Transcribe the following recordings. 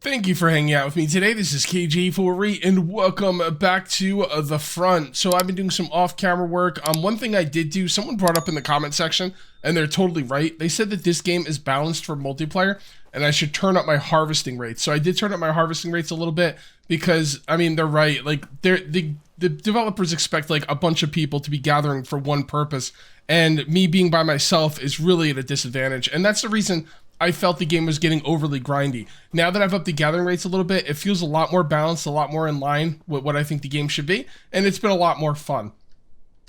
Thank you for hanging out with me today. This is KJ4E, and welcome back to The Front. So I've been doing some off-camera work. One thing I did do, someone brought up in the comment section, and they're totally right. They said that this game is balanced for multiplayer, and I should turn up my harvesting rates. So I did turn up my harvesting rates a little bit because, I mean, they're right. Like, the developers expect, like, a bunch of people to be gathering for one purpose, and me being by myself is really at a disadvantage. And that's the reason I felt the game was getting overly grindy. Now that I've upped the gathering rates a little bit, it feels a lot more balanced, a lot more in line with what I think the game should be, and it's been a lot more fun.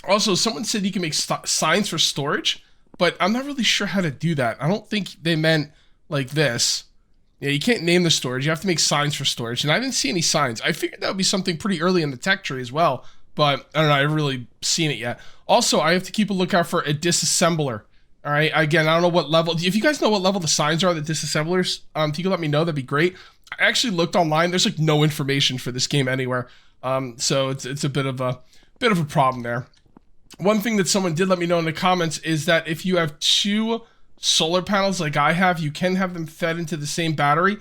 Also, someone said you can make signs for storage, but I'm not really sure how to do that. I don't think they meant like this. Yeah, you can't name the storage. You have to make signs for storage, and I didn't see any signs. I figured that would be something pretty early in the tech tree as well, but I don't know, I haven't really seen it yet. Also, I have to keep a lookout for a disassembler. All right, again, I don't know what level. If you guys know what level the signs are, the disassemblers, if you could let me know, that'd be great. I actually looked online. There's like no information for this game anywhere. So it's a bit of a problem there. One thing that someone did let me know in the comments is that if you have two solar panels like I have, you can have them fed into the same battery.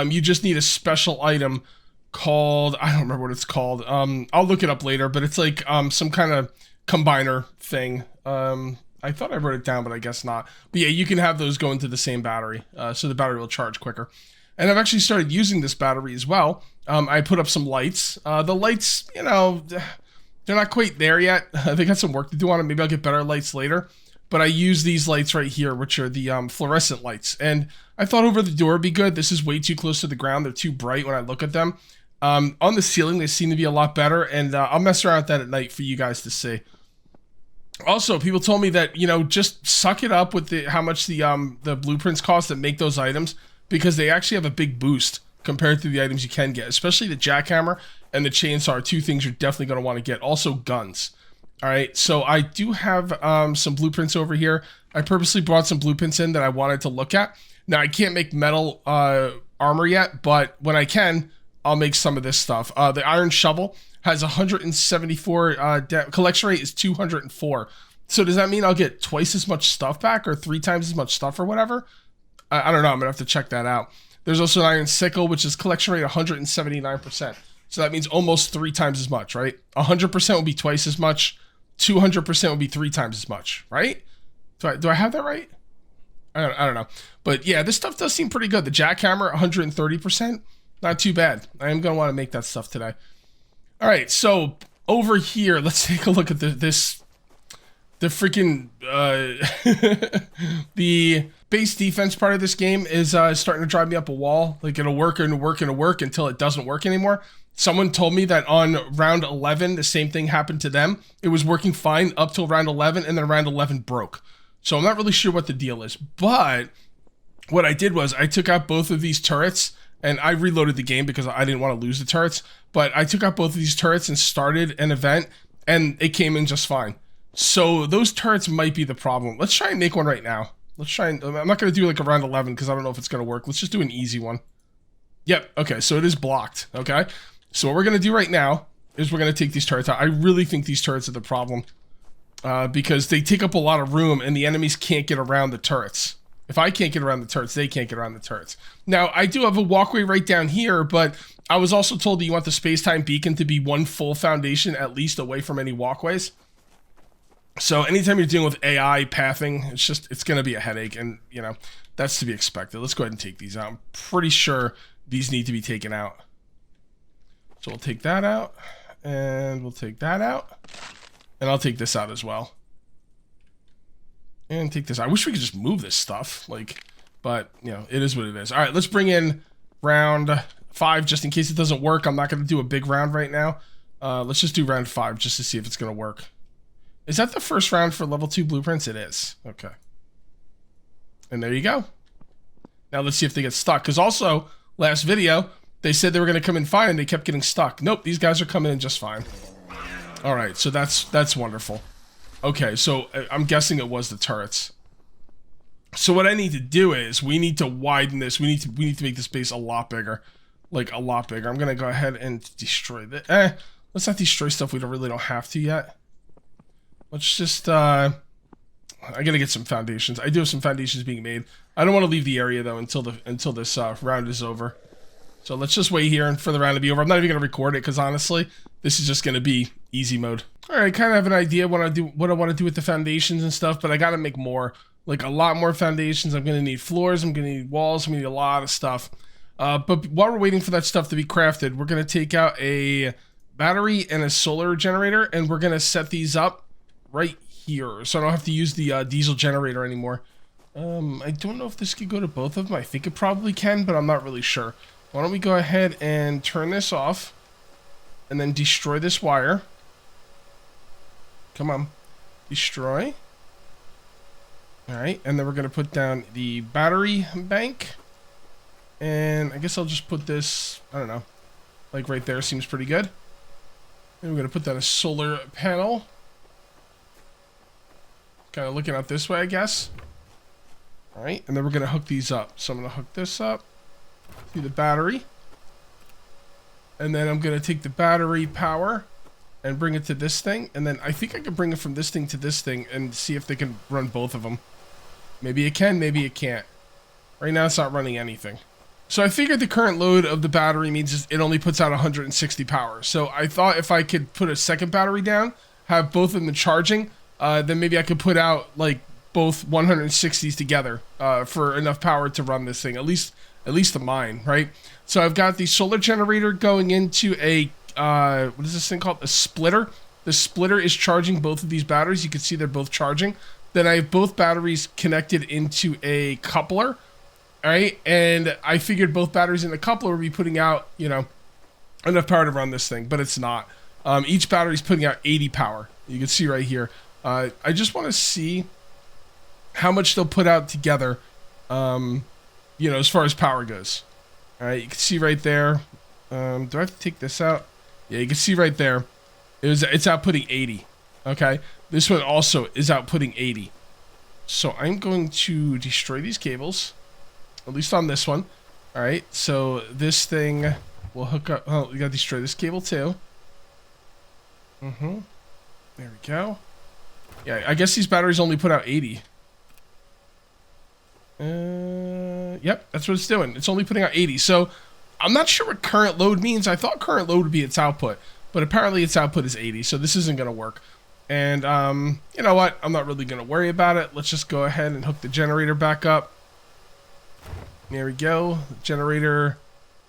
You just need a special item called, I don't remember what it's called. I'll look it up later, but it's like some kind of combiner thing. I thought I wrote it down, but I guess not. But yeah, you can have those go into the same battery, so the battery will charge quicker. And I've actually started using this battery as well. I put up some lights. The lights, you know, they're not quite there yet. They got some work to do on them. Maybe I'll get better lights later. But I use these lights right here, which are the fluorescent lights. And I thought over the door would be good. This is way too close to the ground. They're too bright when I look at them. On the ceiling, they seem to be a lot better. And I'll mess around with that at night for you guys to see. Also, people told me that, you know, just suck it up with how much the blueprints cost that make those items, because they actually have a big boost compared to the items you can get, especially the jackhammer and the chainsaw are two things you're definitely going to want to get. Also, guns. All right, so I do have some blueprints over here. I purposely brought some blueprints in that I wanted to look at. Now, I can't make metal armor yet, but when I can, I'll make some of this stuff. The iron shovel has 174, collection rate is 204. So does that mean I'll get twice as much stuff back or 3 times as much stuff or whatever? I don't know, I'm gonna have to check that out. There's also an iron sickle, which is collection rate 179%. So that means almost 3 times as much, right? 100% will be twice as much, 200% will be 3 times as much, right? Do I have that right? I don't know. But yeah, this stuff does seem pretty good. The jackhammer, 130%, not too bad. I am gonna wanna make that stuff today. All right, so over here, let's take a look at the freaking the base defense part of this game is starting to drive me up a wall. Like, it'll work and work and work until it doesn't work anymore. Someone told me that on round 11, the same thing happened to them. It was working fine up till round 11, and then round 11 broke. So I'm not really sure what the deal is. But what I did was I took out both of these turrets, and I reloaded the game because I didn't want to lose the turrets. But I took out both of these turrets and started an event, and it came in just fine. So those turrets might be the problem. Let's try and make one right now. Let's try and, I'm not going to do like a round 11 because I don't know if it's going to work. Let's just do an easy one. Yep, okay, so it is blocked, okay? So what we're going to do right now is we're going to take these turrets out. I really think these turrets are the problem because they take up a lot of room and the enemies can't get around the turrets. If I can't get around the turrets, they can't get around the turrets. Now, I do have a walkway right down here, but I was also told that you want the space-time beacon to be one full foundation at least away from any walkways. So anytime you're dealing with AI pathing, it's going to be a headache, and, you know, that's to be expected. Let's go ahead and take these out. I'm pretty sure these need to be taken out. So we'll take that out, and we'll take that out, and I'll take this out as well. And take this. I wish we could just move this stuff, like, but, you know, it is what it is. All right, let's bring in round 5 just in case it doesn't work. I'm not going to do a big round right now. Let's just do round 5 just to see if it's going to work. Is that the first round for level 2 blueprints? It is. Okay. And there you go. Now let's see if they get stuck. Because also, last video, they said they were going to come in fine and they kept getting stuck. Nope, these guys are coming in just fine. All right, so that's wonderful. Okay, so I'm guessing it was the turrets. So what I need to do is we need to widen this. We need to make this base a lot bigger, like a lot bigger. I'm gonna go ahead and destroy this. Let's not destroy stuff we really don't have to yet. Let's just I gotta get some foundations. I do have some foundations being made. I don't want to leave the area though until this round is over. So let's just wait here and for the round to be over. I'm not even going to record it because honestly, this is just going to be easy mode. All right, kind of have an idea what I want to do with the foundations and stuff, but I got to make more, like a lot more foundations. I'm going to need floors. I'm going to need walls. I'm going to need a lot of stuff. But while we're waiting for that stuff to be crafted, we're going to take out a battery and a solar generator, and we're going to set these up right here. So I don't have to use the diesel generator anymore. I don't know if this could go to both of them. I think it probably can, but I'm not really sure. Why don't we go ahead and turn this off and then destroy this wire. Come on. Destroy. Alright, and then we're going to put down the battery bank. And I guess I'll just put this, I don't know, like right there seems pretty good. And we're going to put down a solar panel. Kind of looking out this way, I guess. Alright, and then we're going to hook these up. So I'm going to hook this up through the battery. And then I'm going to take the battery power and bring it to this thing. And then I think I can bring it from this thing to this thing and see if they can run both of them. Maybe it can, maybe it can't. Right now it's not running anything. So I figured the current load of the battery means it only puts out 160 power. So I thought if I could put a second battery down, have both of them charging, then maybe I could put out like both 160s together for enough power to run this thing, at least the mine, right? So I've got the solar generator going into a what is this thing called? A splitter. The splitter is charging both of these batteries. You can see they're both charging. Then I have both batteries connected into a coupler, all right? And I figured both batteries in the coupler would be putting out, you know, enough power to run this thing, but it's not. Each battery is putting out 80 power. You can see right here. I just want to see how much they'll put out together, you know, as far as power goes. All right, you can see right there. Do I have to take this out? Yeah, you can see right there. It's outputting 80. Okay, this one also is outputting 80. So I'm going to destroy these cables, at least on this one. All right, so this thing will hook up. Oh, we gotta destroy this cable too. There we go. Yeah, I guess these batteries only put out 80. Yep, that's what it's doing. It's only putting out 80. So I'm not sure what current load means. I thought current load would be its output, but apparently its output is 80. So this isn't going to work. And you know what? I'm not really going to worry about it. Let's just go ahead and hook the generator back up. There we go. The generator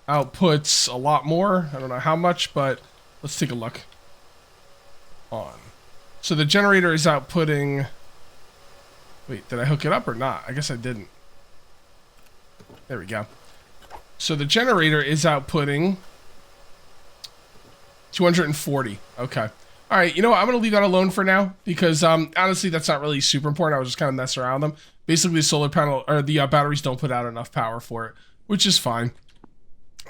outputs a lot more. I don't know how much, but let's take a look. On. So the generator is outputting... Wait, did I hook it up or not? I guess I didn't. There we go. So the generator is outputting 240. Okay. All right, you know what? I'm going to leave that alone for now because honestly, that's not really super important. I was just kind of messing around with them. Basically, the solar panel or the batteries don't put out enough power for it, which is fine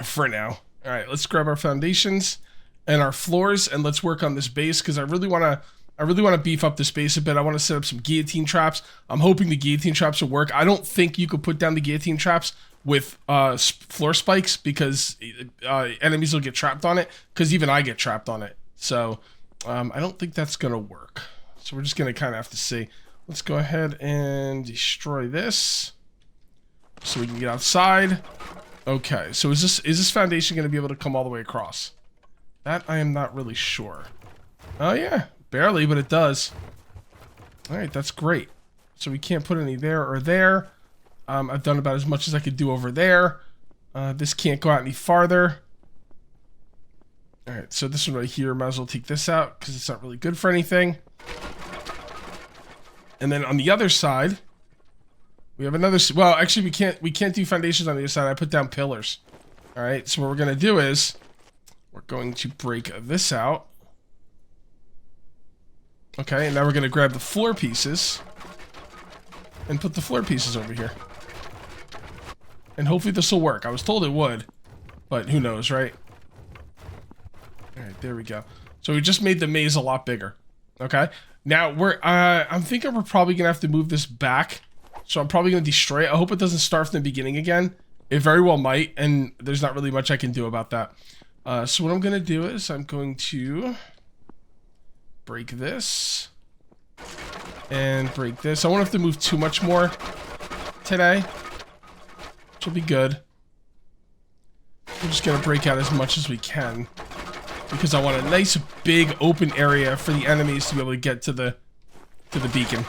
for now. All right, let's grab our foundations and our floors and let's work on this base because I really want to beef up this base a bit. I want to set up some guillotine traps. I'm hoping the guillotine traps will work. I don't think you could put down the guillotine traps with floor spikes because enemies will get trapped on it because even I get trapped on it. So I don't think that's going to work. So we're just going to kind of have to see. Let's go ahead and destroy this so we can get outside. Okay, so is this foundation going to be able to come all the way across? That I am not really sure. Oh yeah, barely, but it does. All right, that's great. So we can't put any there or there. I've done about as much as I could do over there. This can't go out any farther. All right, so this one right here, might as well take this out because it's not really good for anything. And then on the other side, we have another. Well, actually, we can't do foundations on the other side. I put down pillars. All right, so what we're gonna do is we're going to break this out. Okay, and now we're gonna grab the floor pieces and put the floor pieces over here. And hopefully this will work. I was told it would, but who knows, right? All right, there we go. So we just made the maze a lot bigger. Okay, now I'm thinking we're probably gonna have to move this back. So I'm probably gonna destroy it. I hope it doesn't start from the beginning again. It very well might, and there's not really much I can do about that. So what I'm gonna do is I'm going to break this and break this. I won't have to move too much more today, which will be good. We're just gonna break out as much as we can because I want a nice big open area for the enemies to be able to get to the beacon.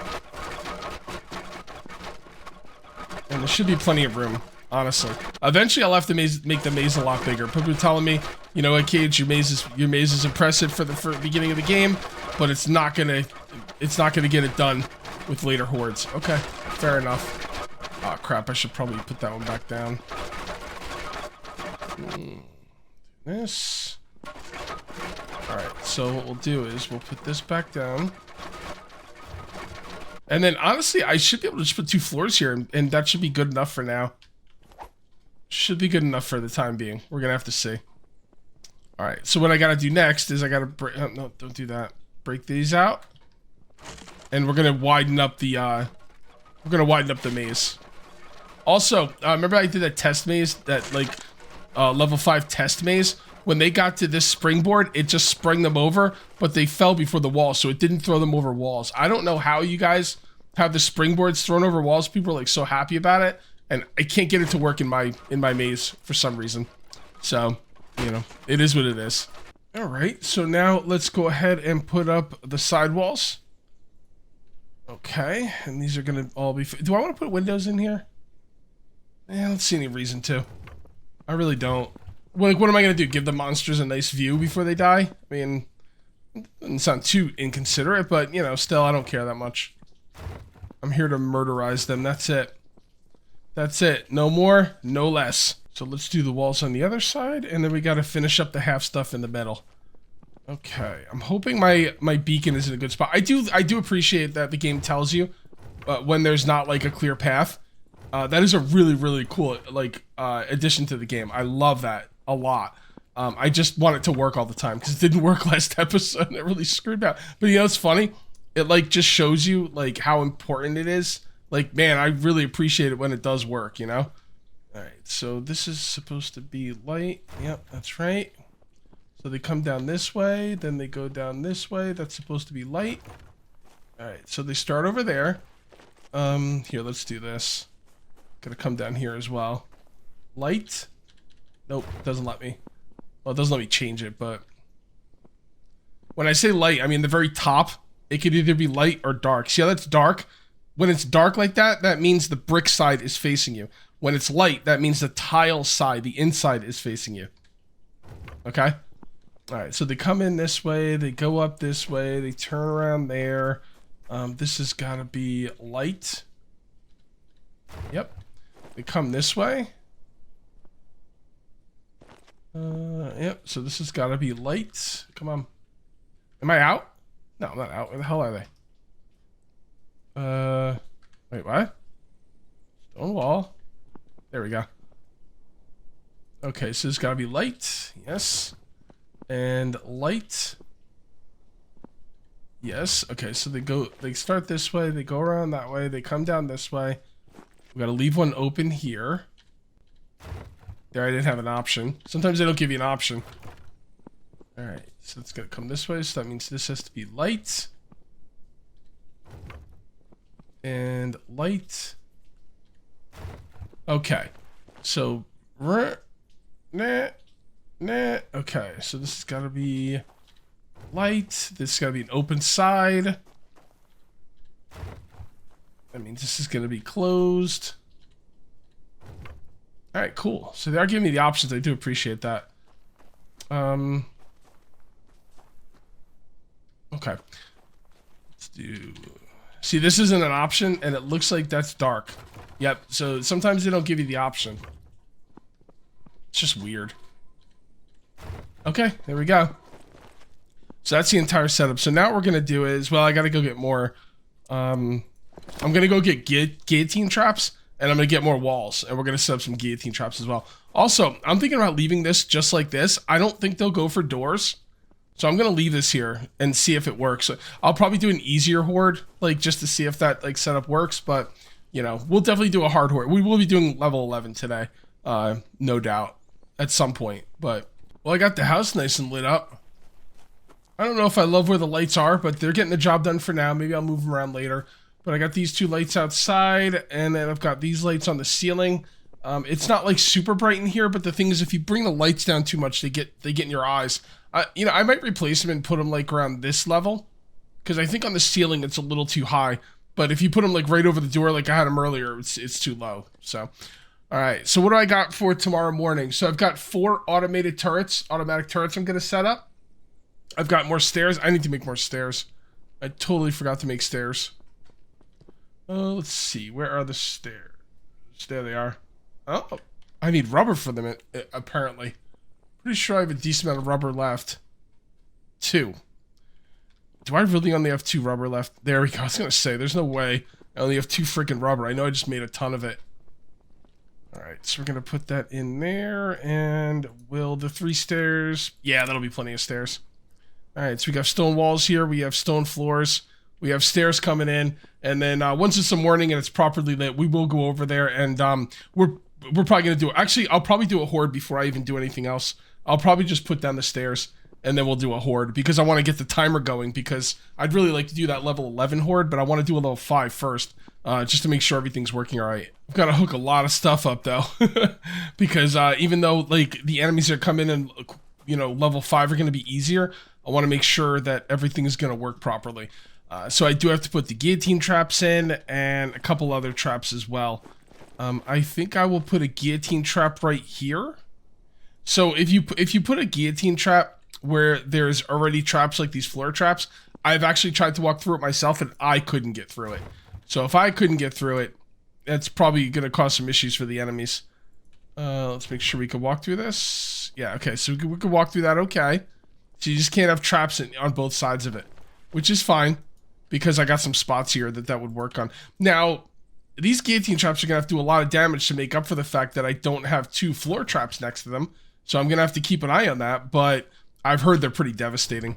And there should be plenty of room, honestly. Eventually, I'll have to make the maze a lot bigger. People are telling me, you know what, Cage, your maze is impressive for the beginning of the game, but it's not gonna get it done with later hordes. Okay, fair enough. Oh crap! I should probably put that one back down. This. All right. So what we'll do is we'll put this back down. And then, honestly, I should be able to just put 2 floors here, and that should be good enough for now. Should be good enough for the time being. We're going to have to see. All right, so what I got to do next is I got to break... Oh, no, don't do that. Break these out. And we're going to widen up the... we're going to widen up the maze. Also, remember I did that test maze? That, like, level 5 test maze? When they got to this springboard, it just sprung them over, but they fell before the wall, so it didn't throw them over walls. I don't know how you guys have the springboards thrown over walls. People are like so happy about it, and I can't get it to work in my maze for some reason. So, you know, it is what it is. All right, so now let's go ahead and put up the sidewalls. Okay, and these are gonna all be... Do I want to put windows in here? I don't see any reason to. I really don't. Like, what am I going to do? Give the monsters a nice view before they die? I mean, it doesn't sound too inconsiderate, but, you know, still, I don't care that much. I'm here to murderize them. That's it. That's it. No more, no less. So let's do the walls on the other side, and then we got to finish up the half stuff in the middle. Okay. I'm hoping my beacon is in a good spot. I do appreciate that the game tells you when there's not, like, a clear path. That is a really, really cool, like, addition to the game. I love that a lot. I just want it to work all the time because it didn't work last episode and it really screwed me out. But you know, it's funny. It like just shows you like how important it is. Like, man, I really appreciate it when it does work, you know? All right, so this is supposed to be light. Yep, that's right. So they come down this way, then they go down this way. That's supposed to be light. All right, so they start over there. Here, let's do this. Gonna come down here as well. Light. Nope, doesn't let me. Well, it doesn't let me change it, but when I say light, I mean the very top. It could either be light or dark. See how that's dark? When it's dark like that, that means the brick side is facing you. When it's light, that means the tile side, the inside, is facing you. Okay? All right, so they come in this way, they go up this way, they turn around there. This has got to be light. Yep. They come this way. Yep, so this has got to be light. Come on. Am I out? No, I'm not out. Where the hell are they? Wait, what? Stone wall. There we go. Okay, so it's got to be light. Yes. And light. Yes. Okay, so they start this way, they go around that way, they come down this way. We got to leave one open here. There, I didn't have an option. Sometimes they don't give you an option. Alright, so it's going to come this way, so that means this has to be light. And light. Okay. So, okay, so this has got to be light. This has got to be an open side. That means this is going to be closed. All right, cool. So they are giving me the options. I do appreciate that. Okay. Let's do... See, this isn't an option, and it looks like that's dark. Yep, so sometimes they don't give you the option. It's just weird. Okay, there we go. So that's the entire setup. So now what we're going to do is... Well, I got to go get more... I'm going to go get guillotine traps. And I'm going to get more walls, and we're going to set up some guillotine traps as well. Also, I'm thinking about leaving this just like this. I don't think they'll go for doors. So I'm going to leave this here and see if it works. I'll probably do an easier horde, like just to see if that like setup works. But, you know, we'll definitely do a hard horde. We will be doing level 11 today, no doubt, at some point. But, well, I got the house nice and lit up. I don't know if I love where the lights are, but they're getting the job done for now. Maybe I'll move them around later. But I got these 2 lights outside, and then I've got these lights on the ceiling. It's not like super bright in here, but the thing is, if you bring the lights down too much, they get in your eyes. You know, I might replace them and put them like around this level, because I think on the ceiling it's a little too high. But if you put them like right over the door, like I had them earlier, it's too low. So, all right. So what do I got for tomorrow morning? So I've got 4 automatic turrets I'm gonna set up. I've got more stairs. I need to make more stairs. I totally forgot to make stairs. Let's see. Where are the stairs? There they are. Oh, I need rubber for them, apparently. Pretty sure I have a decent amount of rubber left. 2. Do I really only have 2 rubber left? There we go. I was going to say, there's no way I only have 2 freaking rubber. I know I just made a ton of it. Alright, so we're going to put that in there. And will the 3 stairs... Yeah, that'll be plenty of stairs. Alright, so we got stone walls here. We have stone floors. We have stairs coming in. And then once it's the morning and it's properly lit, we will go over there. And we're probably going to do... Actually, I'll probably do a horde before I even do anything else. I'll probably just put down the stairs. And then we'll do a horde. Because I want to get the timer going. Because I'd really like to do that level 11 horde. But I want to do a level 5 first. Just to make sure everything's working alright. I've got to hook a lot of stuff up though. Because even though like the enemies that come in and, you know, level 5 are going to be easier. I want to make sure that everything is going to work properly. So I do have to put the guillotine traps in and a couple other traps as well. I think I will put a guillotine trap right here. So if you put a guillotine trap where there's already traps like these floor traps, I've actually tried to walk through it myself and I couldn't get through it. So if I couldn't get through it, that's probably going to cause some issues for the enemies. Let's make sure we can walk through this. Yeah, okay, so we can walk through that, okay. So you just can't have traps on both sides of it, which is fine. Because I got some spots here that would work on. Now, these guillotine traps are going to have to do a lot of damage to make up for the fact that I don't have 2 floor traps next to them. So I'm going to have to keep an eye on that. But I've heard they're pretty devastating.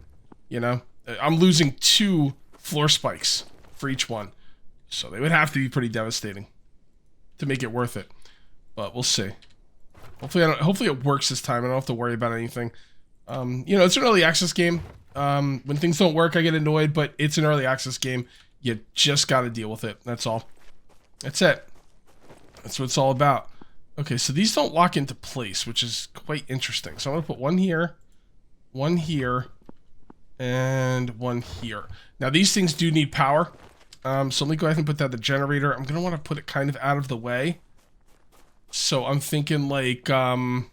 You know? I'm losing 2 floor spikes for each one. So they would have to be pretty devastating to make it worth it. But we'll see. Hopefully it works this time. I don't have to worry about anything. You know, it's an early access game. When things don't work, I get annoyed, but it's an early access game. You just got to deal with it. That's all. That's it. That's what it's all about. Okay, so these don't lock into place, which is quite interesting. So I'm going to put one here, and one here. Now, these things do need power. So let me go ahead and put that the generator. I'm going to want to put it kind of out of the way. So I'm thinking like, I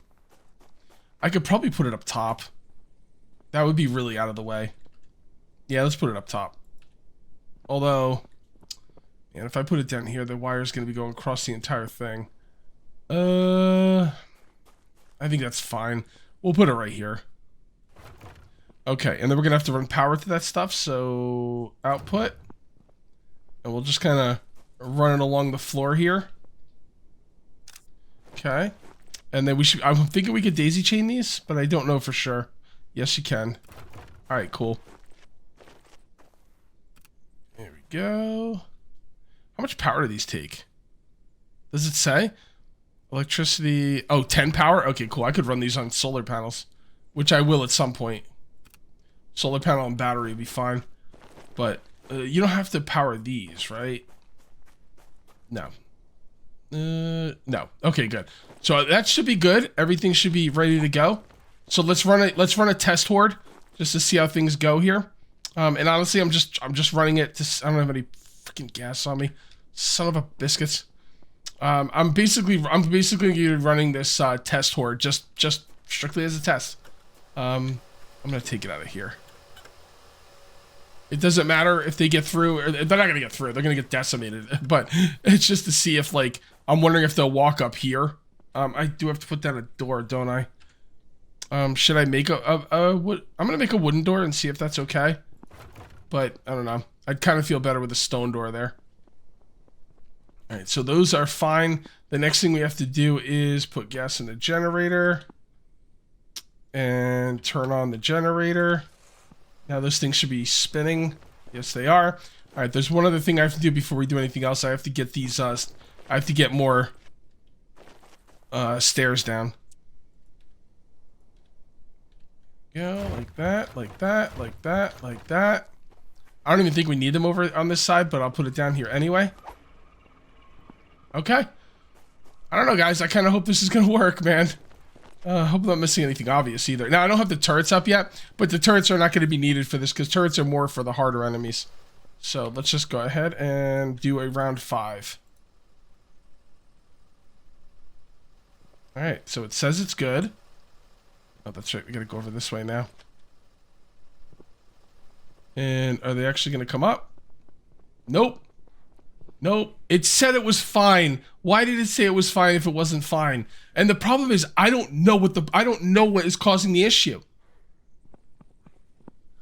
could probably put it up top. That would be really out of the way. Yeah, let's put it up top. Although, and if I put it down here, the wire's going to be going across the entire thing. I think that's fine. We'll put it right here. Okay, and then we're going to have to run power to that stuff, so output. And we'll just kind of run it along the floor here. Okay. And then I'm thinking we could daisy chain these, but I don't know for sure. Yes, you can. Alright, cool. There we go. How much power do these take? Does it say? Electricity... Oh, 10 power? Okay, cool. I could run these on solar panels. Which I will at some point. Solar panel and battery would be fine. But you don't have to power these, right? No. No. Okay, good. So that should be good. Everything should be ready to go. So let's run a test horde just to see how things go here. And honestly, I'm just running it to, I don't have any freaking gas on me. Son of a biscuits. I'm basically running this test horde just strictly as a test. I'm gonna take it out of here. It doesn't matter if they get through, or they're not gonna get through. They're gonna get decimated. But it's just to see if, like, I'm wondering if they'll walk up here. I do have to put down a door, don't I? Should I make a wood? I'm gonna make a wooden door and see if that's okay. But I don't know. I'd kind of feel better with a stone door there. All right, so those are fine. The next thing we have to do is put gas in the generator and turn on the generator. Now those things should be spinning. Yes, they are. All right, there's one other thing I have to do before we do anything else. I have to get these. I have to get more stairs down. Go like that, like that, like that, like that. I don't even think we need them over on this side, but I'll put it down here anyway. Okay. I don't know, guys. I kind of hope this is going to work, man. I hope I'm not missing anything obvious either. Now, I don't have the turrets up yet, but the turrets are not going to be needed for this because turrets are more for the harder enemies. So let's just go ahead and do a round 5. All right, so it says it's good. Oh, that's right. We got to go over this way now. And are they actually going to come up? Nope. Nope. It said it was fine. Why did it say it was fine if it wasn't fine? And the problem is I don't know what is causing the issue.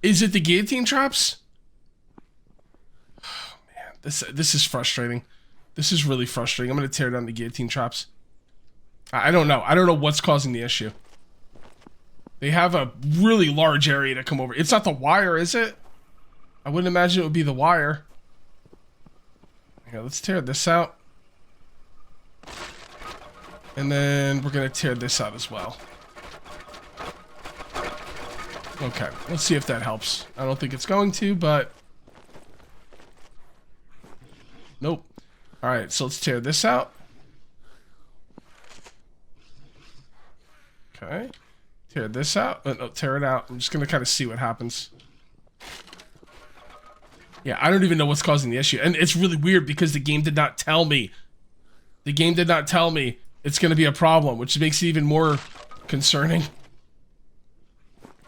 Is it the guillotine traps? Oh, man, this is frustrating. This is really frustrating. I'm going to tear down the guillotine traps. I don't know. I don't know what's causing the issue. They have a really large area to come over. It's not the wire, is it? I wouldn't imagine it would be the wire. Okay, let's tear this out. And then we're going to tear this out as well. Okay, let's see if that helps. I don't think it's going to, but... Nope. Alright, so let's tear this out. Okay. Tear this out. No, tear it out. I'm just going to kind of see what happens. Yeah, I don't even know what's causing the issue. And it's really weird because the game did not tell me. The game did not tell me it's going to be a problem, which makes it even more concerning.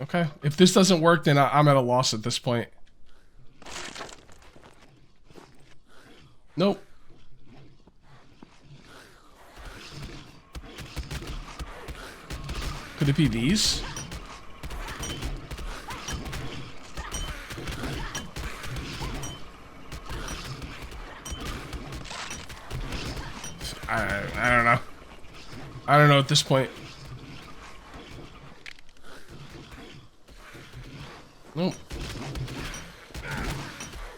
Okay. If this doesn't work, then I'm at a loss at this point. Nope. Could it be these? I don't know. I don't know at this point. Nope.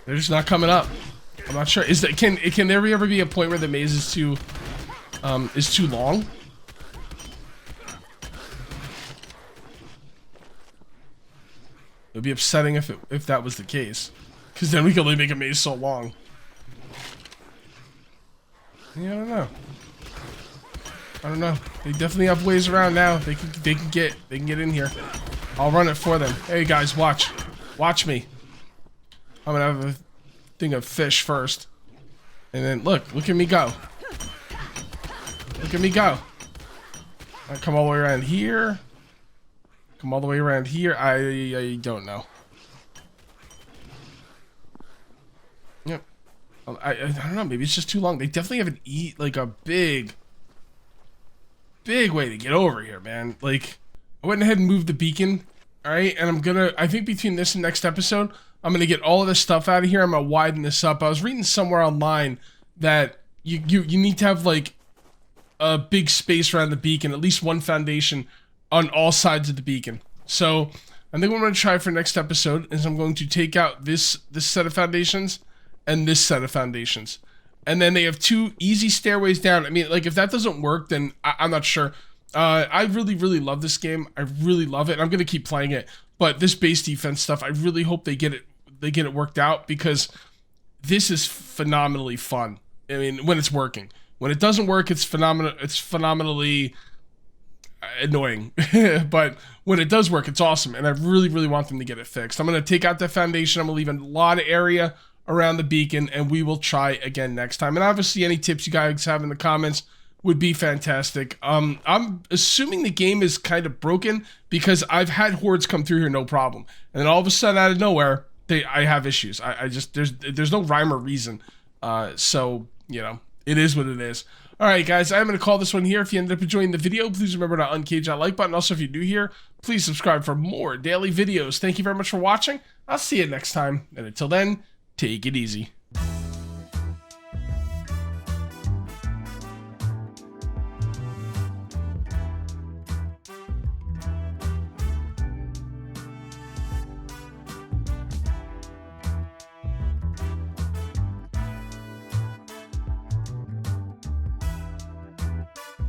They're just not coming up. I'm not sure. Is that can there ever be a point where the maze is too long? It would be upsetting if that was the case, because then we could only make a maze so long. Yeah, I don't know. They definitely have ways around now. They can get in here. I'll run it for them. Hey guys, watch me. I'm gonna have a thing of fish first, and then look at me go. Look at me go. I come all the way around here. Come all the way around here. I don't know. Yep. I don't know. Maybe it's just too long. They definitely have a big way to get over here, man. Like, I went ahead and moved the beacon. All right, and I think between this and next episode, I'm gonna get all of this stuff out of here. I'm gonna widen this up. I was reading somewhere online that you need to have like a big space around the beacon, at least one foundation on all sides of the beacon. So I think what I'm going to try for next episode is I'm going to take out this set of foundations and this set of foundations. And then they have 2 easy stairways down. I mean, like, if that doesn't work, then I'm not sure. I really, really love this game. I really love it. I'm going to keep playing it. But this base defense stuff, I really hope they get it worked out, because this is phenomenally fun. I mean, when it's working. When it doesn't work, it's phenomenally annoying. But when it does work, it's awesome, and I really, really want them to get it fixed. I'm going to take out the foundation. I'm going to leave a lot of area around the beacon, and we will try again next time. And obviously, any tips you guys have in the comments would be fantastic. I'm assuming the game is kind of broken, because I've had hordes come through here no problem, and then all of a sudden, out of nowhere, I have issues. I just there's no rhyme or reason. So, you know, it is what it is. Alright guys, I'm going to call this one here. If you ended up enjoying the video, please remember to uncage that like button. Also, if you're new here, please subscribe for more daily videos. Thank you very much for watching. I'll see you next time. And until then, take it easy.